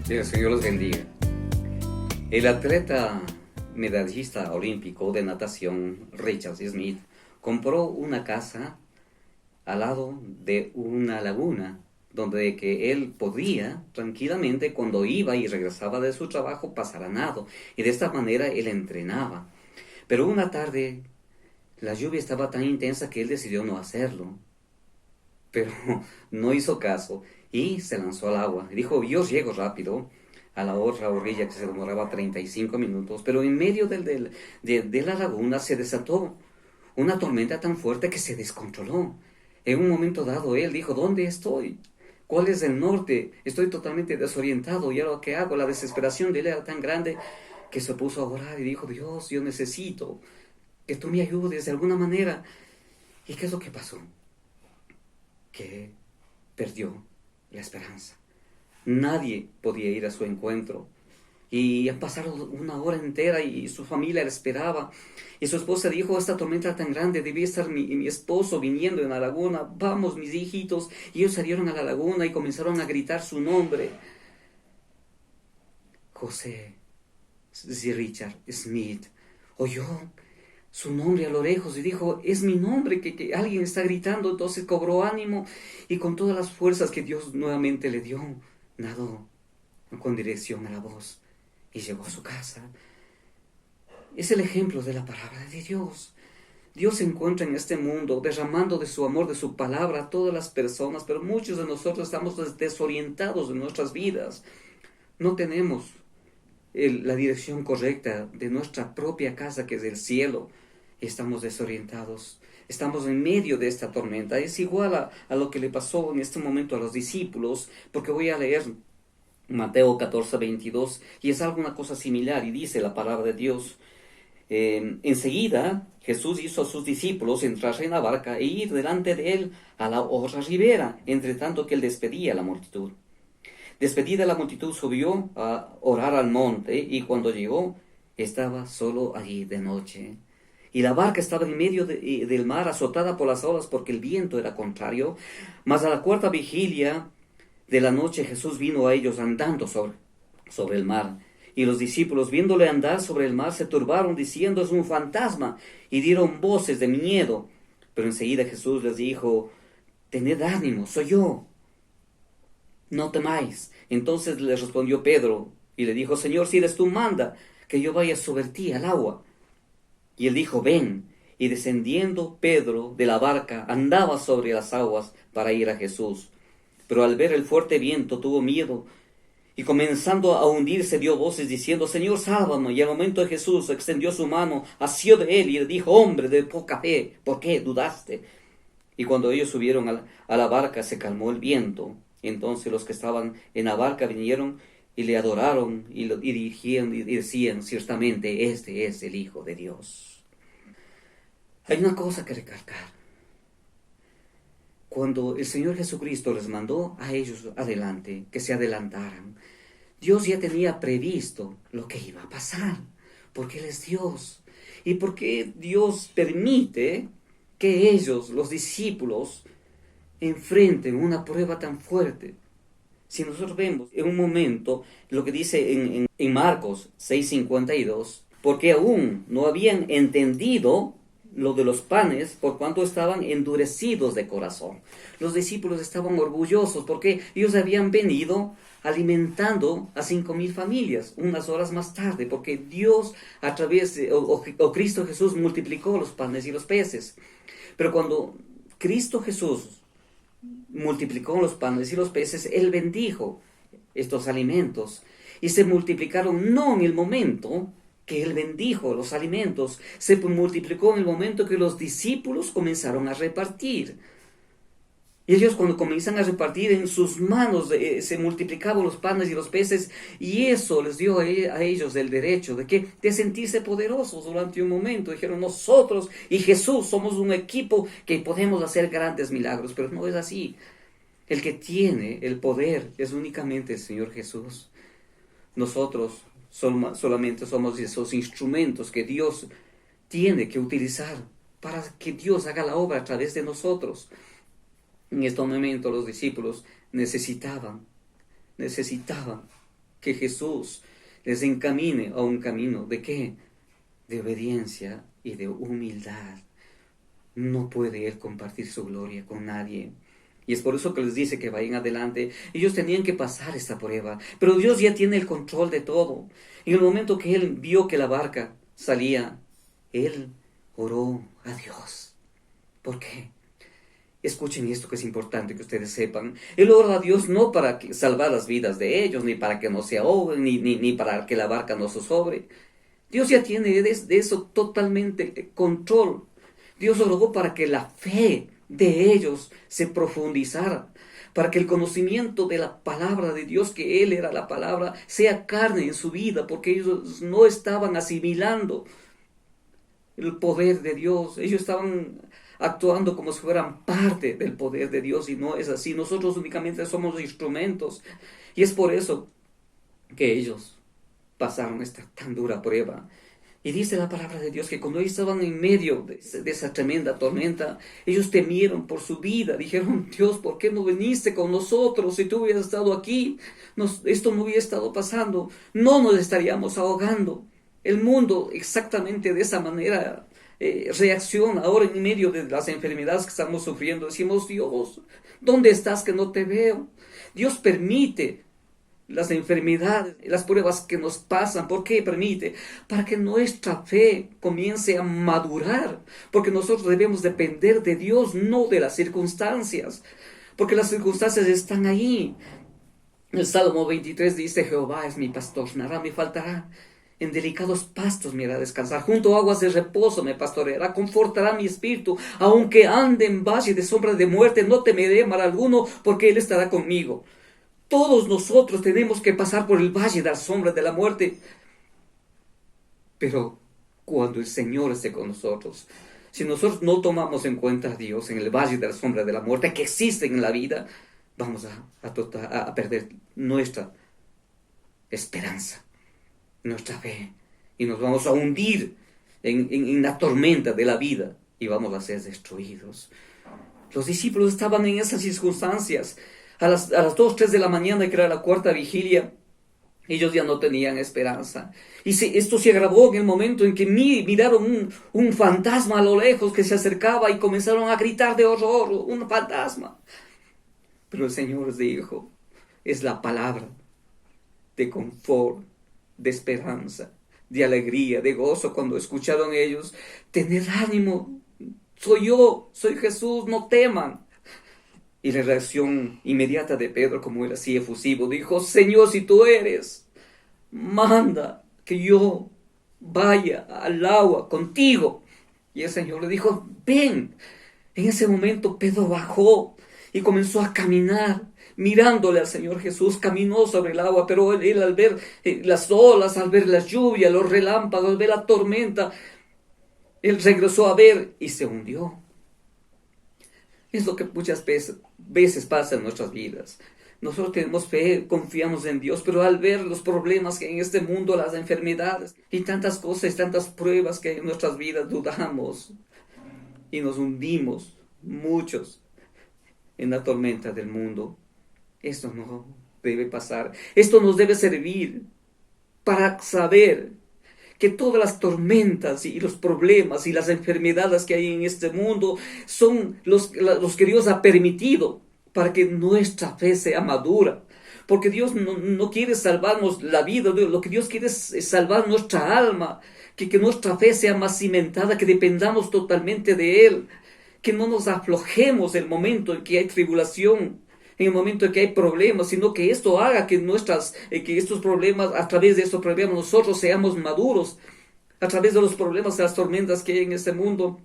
Que el Señor los bendiga. El atleta medallista olímpico de natación Richard Smith compró una casa al lado de una laguna donde que él podía tranquilamente cuando iba y regresaba de su trabajo pasar a nado, y de esta manera él entrenaba. Pero una tarde la lluvia estaba tan intensa que él decidió no hacerlo, pero no hizo caso y se lanzó al agua. Dijo: yo llego rápido a la otra orilla, que se demoraba 35 minutos, pero en medio de la laguna se desató una tormenta tan fuerte que se descontroló. En un momento dado él dijo: ¿dónde estoy? ¿Cuál es el norte? Estoy totalmente desorientado. ¿Y ahora qué hago? La desesperación de él era tan grande que se puso a orar y dijo: Dios, yo necesito que tú me ayudes de alguna manera. ¿Y qué es lo que pasó? Que perdió la esperanza. Nadie podía ir a su encuentro. Y han pasado una hora entera y su familia le esperaba. Y su esposa dijo: esta tormenta tan grande, debía estar mi esposo viniendo en la laguna. Vamos, mis hijitos. Y ellos salieron a la laguna y comenzaron a gritar su nombre. José Richard Smith oyó su nombre a lo lejos y dijo: es mi nombre, que alguien está gritando. Entonces cobró ánimo y con todas las fuerzas que Dios nuevamente le dio, nadó con dirección a la voz y llegó a su casa. Es el ejemplo de la palabra de Dios. Dios se encuentra en este mundo derramando de su amor, de su palabra a todas las personas, pero muchos de nosotros estamos desorientados en nuestras vidas. No tenemos la dirección correcta de nuestra propia casa, que es el cielo. Estamos desorientados. Estamos en medio de esta tormenta. Es igual a lo que le pasó en este momento a los discípulos, porque voy a leer Mateo 14:22, y es alguna cosa similar, y dice la palabra de Dios: enseguida Jesús hizo a sus discípulos entrar en la barca e ir delante de él a la otra ribera, entre tanto que él despedía a la multitud. Despedida la multitud, subió a orar al monte, y cuando llegó, estaba solo allí de noche. Y la barca estaba en medio del mar, azotada por las olas, porque el viento era contrario. Mas a la cuarta vigilia de la noche Jesús vino a ellos andando sobre el mar. Y los discípulos, viéndole andar sobre el mar, se turbaron, diciendo: es un fantasma, y dieron voces de miedo. Pero enseguida Jesús les dijo: tened ánimo, soy yo, no temáis. Entonces le respondió Pedro y le dijo: Señor, si eres tú, manda que yo vaya sobre ti al agua. Y él dijo: ven. Y descendiendo Pedro de la barca, andaba sobre las aguas para ir a Jesús. Pero al ver el fuerte viento tuvo miedo, y comenzando a hundirse dio voces diciendo: Señor, sálvame. Y al momento Jesús extendió su mano, asió de él y le dijo: hombre de poca fe, ¿por qué dudaste? Y cuando ellos subieron a la barca, se calmó el viento. Entonces los que estaban en la barca vinieron y le adoraron y dirigían y decían: ciertamente este es el Hijo de Dios. Hay una cosa que recalcar. Cuando el Señor Jesucristo les mandó a ellos adelante, que se adelantaran, Dios ya tenía previsto lo que iba a pasar, porque Él es Dios. Y porque Dios permite que ellos, los discípulos, enfrenten una prueba tan fuerte. Si nosotros vemos en un momento lo que dice en Marcos 6:52, porque aún no habían entendido lo de los panes, por cuanto estaban endurecidos de corazón. Los discípulos estaban orgullosos porque ellos habían venido alimentando a 5,000 familias unas horas más tarde, porque Dios a través de, o Cristo Jesús multiplicó los panes y los peces. Pero cuando Cristo Jesús multiplicó los panes y los peces, Él bendijo estos alimentos y se multiplicaron no en el momento que Él bendijo los alimentos, se multiplicó en el momento que los discípulos comenzaron a repartir. Y ellos, cuando comienzan a repartir, en sus manos se multiplicaban los panes y los peces, y eso les dio a ellos el derecho de sentirse poderosos durante un momento. Dijeron: nosotros y Jesús somos un equipo que podemos hacer grandes milagros. Pero no es así. El que tiene el poder es únicamente el Señor Jesús. Nosotros solamente somos esos instrumentos que Dios tiene que utilizar para que Dios haga la obra a través de nosotros. En este momento los discípulos necesitaban que Jesús les encamine a un camino de ¿qué? De obediencia y de humildad. No puede Él compartir su gloria con nadie. Y es por eso que les dice que vayan adelante. Ellos tenían que pasar esta prueba. Pero Dios ya tiene el control de todo. En el momento que Él vio que la barca salía, Él oró a Dios. ¿Por qué? Escuchen esto que es importante que ustedes sepan. Él ora a Dios no para salvar las vidas de ellos, ni para que no se ahoguen, ni para que la barca no zozobre. Dios ya tiene de eso totalmente control. Dios oró para que la fe de ellos se profundizara, para que el conocimiento de la palabra de Dios, que Él era la palabra, sea carne en su vida, porque ellos no estaban asimilando el poder de Dios. Ellos estaban actuando como si fueran parte del poder de Dios, y no es así. Nosotros únicamente somos instrumentos, y es por eso que ellos pasaron esta tan dura prueba. Y dice la palabra de Dios que cuando ellos estaban en medio de esa tremenda tormenta, ellos temieron por su vida. Dijeron: Dios, ¿por qué no viniste con nosotros? Si tú hubieras estado aquí, esto no hubiera estado pasando. No nos estaríamos ahogando. El mundo exactamente de esa manera reacciona ahora en medio de las enfermedades que estamos sufriendo. Decimos: Dios, ¿dónde estás que no te veo? Dios permite las enfermedades, las pruebas que nos pasan. ¿Por qué permite? Para que nuestra fe comience a madurar, porque nosotros debemos depender de Dios, no de las circunstancias, porque las circunstancias están ahí. El Salmo 23 dice: Jehová es mi pastor, nada me faltará. En delicados pastos me hará descansar, junto a aguas de reposo me pastoreará, confortará mi espíritu. Aunque ande en valle de sombra de muerte, no temeré mal alguno, porque Él estará conmigo. Todos nosotros tenemos que pasar por el valle de la sombra de la muerte. Pero cuando el Señor esté con nosotros, si nosotros no tomamos en cuenta a Dios en el valle de la sombra de la muerte que existe en la vida, vamos a perder nuestra esperanza, nuestra fe, y nos vamos a hundir en la tormenta de la vida y vamos a ser destruidos. Los discípulos estaban en esas circunstancias. A las 2, 3 de la mañana, que era la cuarta vigilia, ellos ya no tenían esperanza. Y esto se agravó en el momento en que miraron un fantasma a lo lejos que se acercaba y comenzaron a gritar de horror: un fantasma. Pero el Señor les dijo: es la palabra de confort, de esperanza, de alegría, de gozo. Cuando escucharon ellos: tened ánimo, soy yo, soy Jesús, no teman. Y la reacción inmediata de Pedro, como era así efusivo, dijo: Señor, si tú eres, manda que yo vaya al agua contigo. Y el Señor le dijo: ven. En ese momento Pedro bajó y comenzó a caminar, mirándole al Señor Jesús. Caminó sobre el agua, pero él al ver las olas, al ver la lluvia, los relámpagos, al ver la tormenta, él regresó a ver y se hundió. Es lo que muchas veces pasa en nuestras vidas. Nosotros tenemos fe, confiamos en Dios, pero al ver los problemas que hay en este mundo, las enfermedades y tantas cosas, tantas pruebas que hay en nuestras vidas, dudamos y nos hundimos, muchos, en la tormenta del mundo. Esto no debe pasar. Esto nos debe servir para saber que todas las tormentas y los problemas y las enfermedades que hay en este mundo son los que Dios ha permitido para que nuestra fe sea madura. Porque Dios no quiere salvarnos la vida, lo que Dios quiere es salvar nuestra alma, que nuestra fe sea más cimentada, que dependamos totalmente de Él, que no nos aflojemos en el momento en que hay tribulación, en el momento en que hay problemas, sino que esto haga que estos problemas, a través de estos problemas, nosotros seamos maduros. A través de los problemas, de las tormentas que hay en este mundo,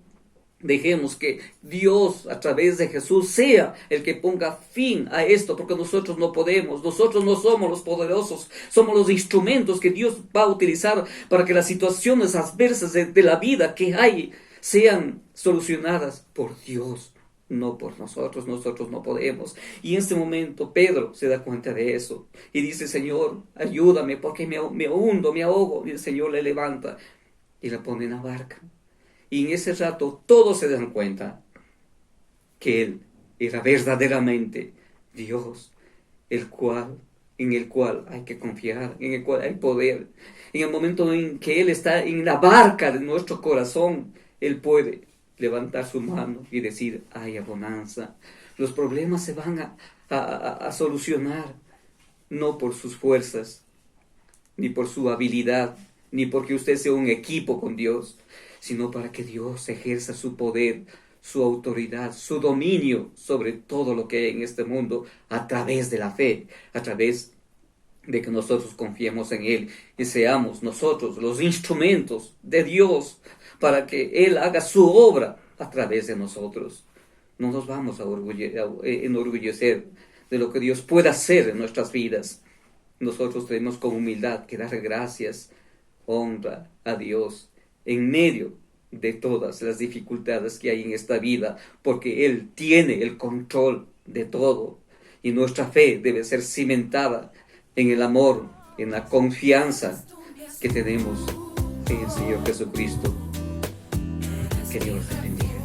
dejemos que Dios, a través de Jesús, sea el que ponga fin a esto, porque nosotros no podemos, nosotros no somos los poderosos, somos los instrumentos que Dios va a utilizar para que las situaciones adversas de la vida que hay sean solucionadas por Dios. No por nosotros no podemos. Y en este momento Pedro se da cuenta de eso y dice: Señor, ayúdame porque me hundo, me ahogo. Y el Señor le levanta y la pone en la barca. Y en ese rato todos se dan cuenta que Él era verdaderamente Dios, el cual en el cual hay que confiar, en el cual hay poder. En el momento en que Él está en la barca de nuestro corazón, Él puede levantar su mano y decir, haya bonanza. Los problemas se van a solucionar, no por sus fuerzas, ni por su habilidad, ni porque usted sea un equipo con Dios, sino para que Dios ejerza su poder, su autoridad, su dominio sobre todo lo que hay en este mundo a través de la fe, a través de que nosotros confiemos en Él y seamos nosotros los instrumentos de Dios para que Él haga su obra a través de nosotros. No nos vamos a enorgullecer de lo que Dios pueda hacer en nuestras vidas. Nosotros tenemos con humildad que dar gracias, honra a Dios en medio de todas las dificultades que hay en esta vida, porque Él tiene el control de todo y nuestra fe debe ser cimentada en el amor, en la confianza que tenemos en el Señor Jesucristo. Que Dios te bendiga.